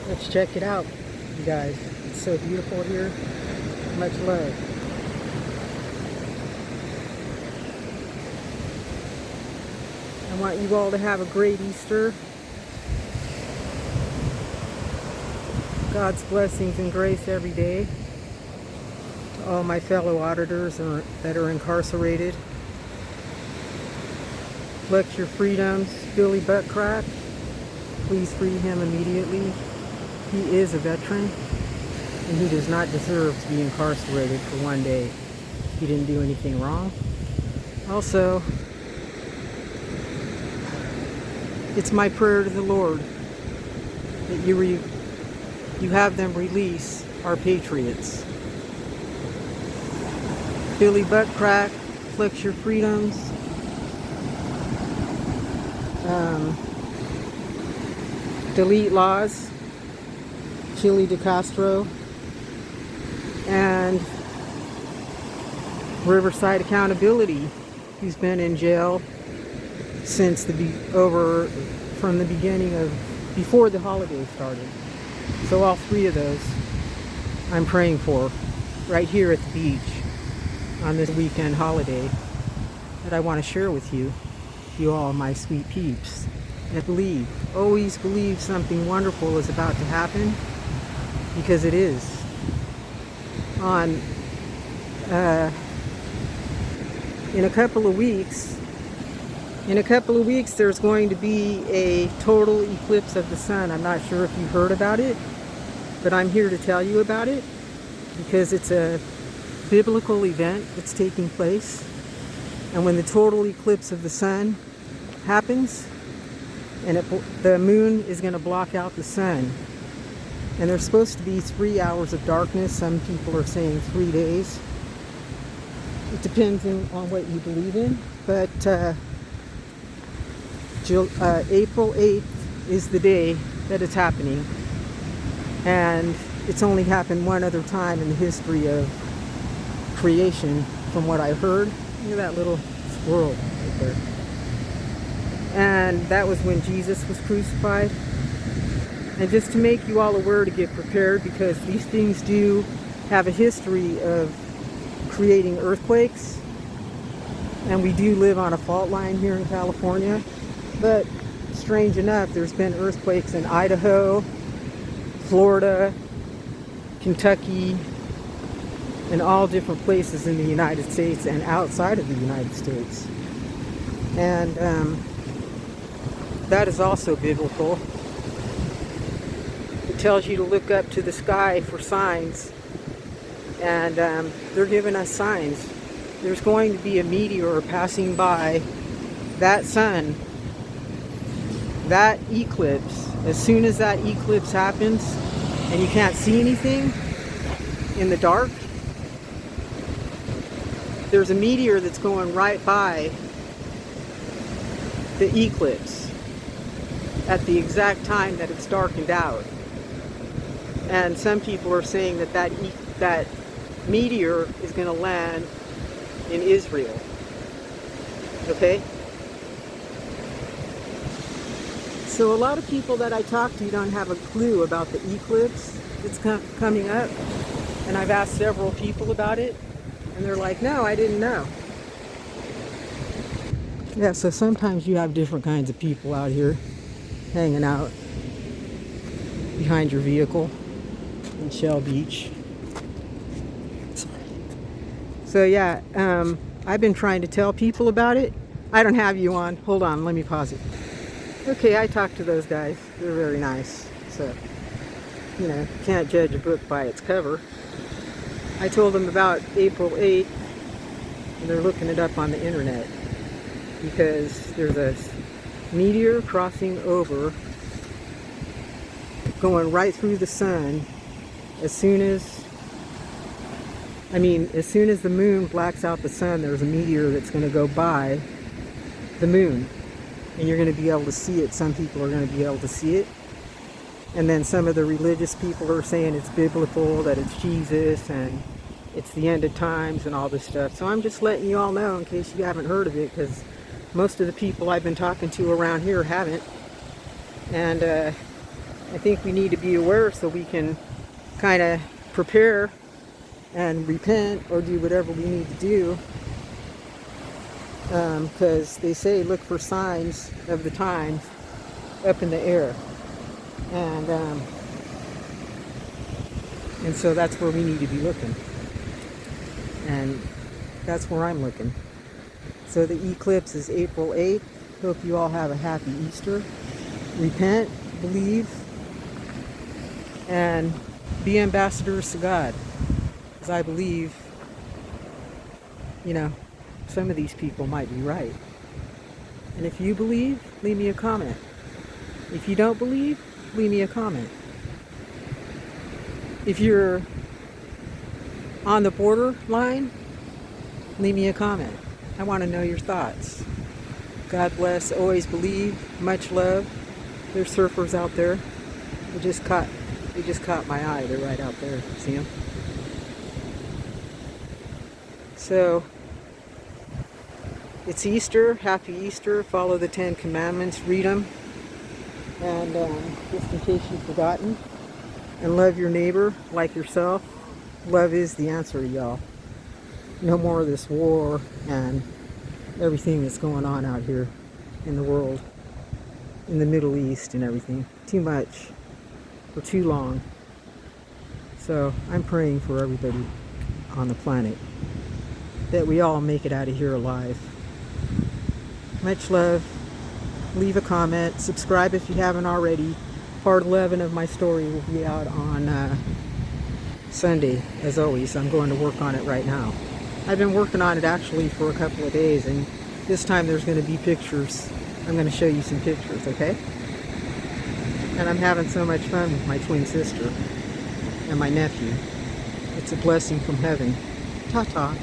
Let's check it out, you guys. It's so beautiful here. Much love. I want you all to have a great Easter. God's blessings and grace every day. To all my fellow auditors that are incarcerated. Flex your freedoms, Billy Buttcrack. Please free him immediately. He is a veteran, and he does not deserve to be incarcerated for one day. He didn't do anything wrong. Also, it's my prayer to the Lord that you have them release our patriots. Billy Buttcrack, flex your freedoms. Delete laws. Chile de Castro. And Riverside Accountability, who's been in jail since from the beginning of before the holidays started. So all three of those I'm praying for right here at the beach on this weekend holiday that I want to share with you all my sweet peeps that always believe something wonderful is about to happen, because it is. In a couple of weeks, there's going to be a total eclipse of the sun. I'm not sure if you've heard about it, but I'm here to tell you about it because it's a biblical event that's taking place. And when the total eclipse of the sun happens, and the moon is going to block out the sun, and there's supposed to be 3 hours of darkness. Some people are saying 3 days. It depends on what you believe in. But April 8th is the day that it's happening. And it's only happened one other time in the history of creation, from what I've heard. Look at that little squirrel right there. And that was when Jesus was crucified. And just to make you all aware, to get prepared, because these things do have a history of creating earthquakes, and we do live on a fault line here in California. But strange enough, there's been earthquakes in Idaho, Florida, Kentucky, and all different places in the United States and outside of the United States. And that is also biblical. It tells you to look up to the sky for signs, and they're giving us signs. There's going to be a meteor passing by that sun, that eclipse. As soon as that eclipse happens and you can't see anything in the dark, there's a meteor that's going right by the eclipse at the exact time that it's darkened out. And some people are saying that meteor is going to land in Israel. Okay? So a lot of people that I talk to don't have a clue about the eclipse that's coming up. And I've asked several people about it, and they're like, no, I didn't know. Yeah, so sometimes you have different kinds of people out here hanging out behind your vehicle in Shell Beach. So yeah, I've been trying to tell people about it. I don't have you on. Hold on, let me pause it. Okay, I talked to those guys. They're very nice. So, can't judge a book by its cover. I told them about April 8th, and they're looking it up on the internet, because there's a meteor crossing over, going right through the sun. As soon as the moon blacks out the sun, there's a meteor that's going to go by the moon, and you're going to be able to see it. Some people are going to be able to see it, and then some of the religious people are saying it's biblical, that it's Jesus, and it's the end of times and all this stuff. So I'm just letting you all know in case you haven't heard of it, because most of the people I've been talking to around here haven't. And I think we need to be aware so we can kind of prepare and repent or do whatever we need to do, because they say look for signs of the times up in the air, and so that's where we need to be looking, and that's where I'm looking. So the eclipse is April 8th. Hope you all have a happy Easter. Repent, believe, and be ambassadors to God. Because I believe, some of these people might be right. And if you believe, leave me a comment. If you don't believe, leave me a comment. If you're on the borderline, leave me a comment. I want to know your thoughts. God bless. Always believe. Much love. There's surfers out there. They just caught my eye. They're right out there. See them? So, it's Easter. Happy Easter. Follow the 10 Commandments. Read them. And just in case you've forgotten. And love your neighbor like yourself. Love is the answer, y'all. No more of this war and everything that's going on out here in the world, in the Middle East and everything. Too much for too long. So I'm praying for everybody on the planet that we all make it out of here alive. Much love. Leave a comment. Subscribe if you haven't already. Part 11 of my story will be out on Sunday. As always, I'm going to work on it right now. I've been working on it actually for a couple of days, and this time there's going to be pictures. I'm going to show you some pictures, okay? And I'm having so much fun with my twin sister and my nephew. It's a blessing from heaven. Ta-ta.